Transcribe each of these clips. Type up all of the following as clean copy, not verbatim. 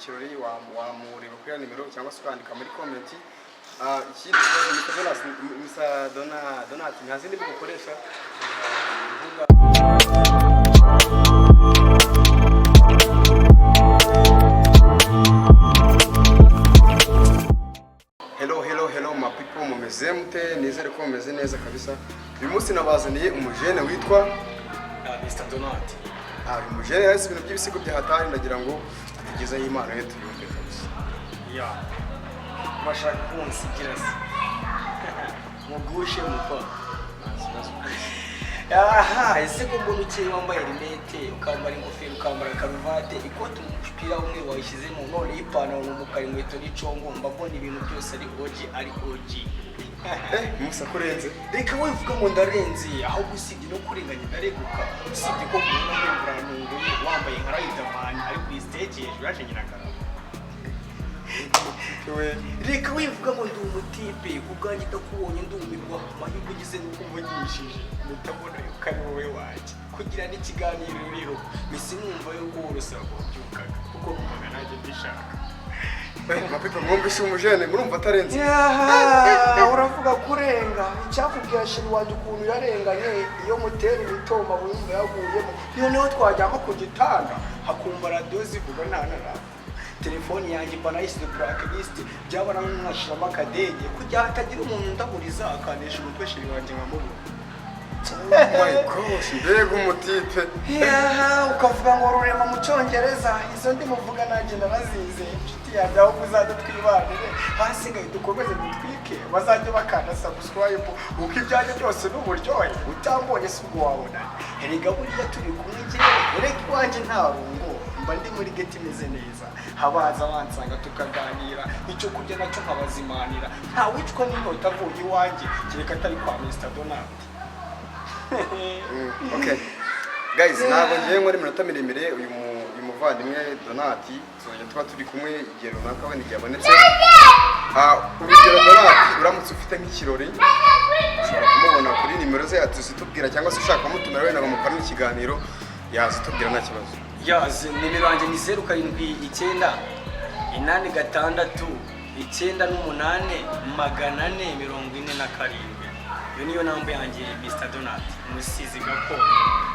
ikirori wamureba kuri nimero cyangwa se ukandika muri comment. Ikindi kibazo Mr. Donat nta zindi bukoresha Hello my people, mumeze mute? Nizere ko mumeze neza kabisa. Uyu munsi nabazaniye umujene witwa Mr. Donat. Uyu mujene yari ibintu by'ibisigo bya hatari, ndagira ngo tugezeho impano ye tuyumve kabisa. Mashaka kunsigira se. Mugushe muko. Ese ko mbona ukiri wambaye rinete, ukambara ingofero, ukambara karuvate, ikoti umupira umwe wayishizemo, none ipantaro n'umukara, inkweto n'icongo, mbabona ibintu byose ari OG. Musa kurenze. Reka wivuga ngo ndarenze, aho gusibye no kurenganya ndareguka. Usibye ko mbona nk'uburanungu wambaye nka Riderman ari kuri stage hejuru yaje nyirakara. Reka wivuga ngo ndi umutipe, kubwanjye ndakubonye ndumirwa, amahirwe ugize nuko umvugishije, mutabona yuko ari wowe waje. Kugira n'ikiganiro rero, misi numva yuko urusaba kubyukaga, kuko numvaga nanjye mbishaka. Mapipa mwumvishe umujene murumva atarenze. Uravuga kurenga, icyakubwira shiri wanje ukuntu yarenganye, iyo mutera imitoma wumva yaguyemo, noneho twajyamo ku gitanda hakumva radio zivuga ntanara. Telefoni yanjye banayise blacklist, byabona nk'umwashiramo akadege kujya hatagira umuntu ndaburiza akanesha umutwe shiri wanje nkamubura. My gosh, mbega umutipe. Ukavuga ngo rurema mu Cyongereza, izo ndi muvuga nanjye ndabazize. Inshuti yanjye aho kuzajya twibanire, hasigaye dukomeze dutwike, bazajya bakanda subscribe, uko ibyanjye byose n'uburyohe, utambonye si ubwo wabona. Erega buriya turi kumwe njyewe, erega iwanjye nta rungo, mba ndi muri geti imeze neza. Habaza bansanga tukaganira, icyo kurya nacyo nkabazimanira. Nta wicwa n'inyota avuye iwanjye, kereka atari kwa Mr. Donat. Okay. Guys, ntabwo ngiye nkora iminota miremire uyu muvandimwe Donat, tuzajya tuba turi kumwe igihe runaka wenda igihe abonetse. Urugero Donat, uramutse ufite nk'ikirori, ushobora kumubona kuri nimero ze atuzitubwira, cyangwa se ushaka kumutumira wenda ngo mukorane ikiganiro yazitubwira nta kibazo. Nimero yanjye ni 079 86 98 447. Iyo niyo namba yanjye Mr. Donat, umusizi gakondo,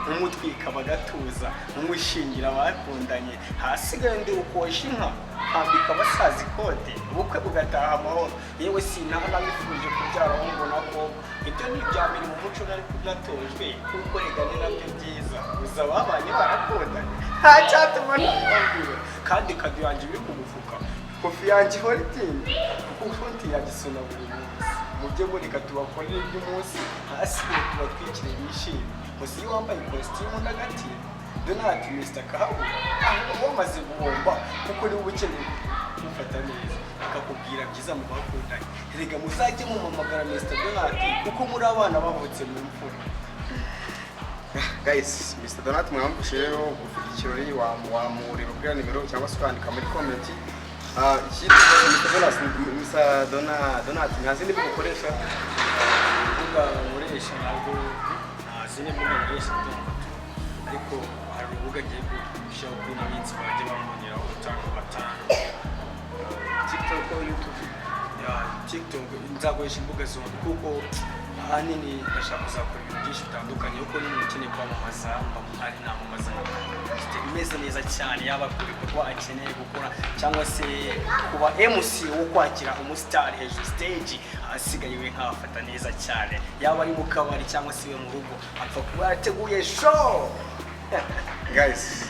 umutwika bagatuza, umushingira abakundanye, hasigaye ndi ukosha inka, kwambika abasazi ikote, ubukwe bugataha amahoro. Yewe sinaho nabifuje kubyara ngo nako, ibyo ni ibya mbere mu muco nari natojwe, kuko regane nabyo byiza, uza babanye barakundanye, nta cyatuma nababwira, kandi kadu yanjye biri ku mufuka, kofi yanjye ihora itinda, kuko konti yagisona buri munsi. Mujye mureka tubakorere iby'umunsi, hasi tubatwikire bishimye. Musi wambaye ikositimu n'agati, Donat Mr. Kahabu, aho wamaze guhomba, kuko niwe ukeneye kumufata neza, akakubwira byiza mu bakundanye. Erega muzajye mumamagara Mr. Donat, kuko muri abana bavutse mu mfura. Guys, Mr. Donat mwamfashe rero ufite ikirori wamureba kuri nimero cyangwa se ukandika muri comment. Mr. Donat nta zindi bukoresha uvuga nkoresha ntabwo nta zindi mbuga nkoresha ariko hari urubuga agiye gushyiraho kuri ino minsi bajya bamboneraho cyangwa batanu TikTok, YouTube. TikTok nzakoresha imbuga zombi kuko ahanini ndashaka kuzakora ibintu byinshi bitandukanye, kuko niba ukeneye kwamamaza ari namamaza imeze neza cyane, yaba ku bikorwa akeneye gukora cyangwa se kuba MC wo kwakira umustar hejuru stage, asigaye we nkafata neza cyane, yaba ari mu kabari cyangwa se we mu rugo apfa kuba yateguye show. Guys,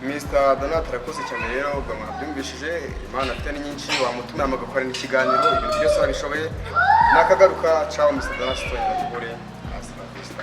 Mr. Donat arakoze cyane rero, ubwo mwabyumvishije, imana afite ni nyinshi, wamutumira magakorana ikiganiro, ibintu byose babishoboye. Nakagaruka, ciao Mr. Donat, tuzongera duhure. Hasta la vista.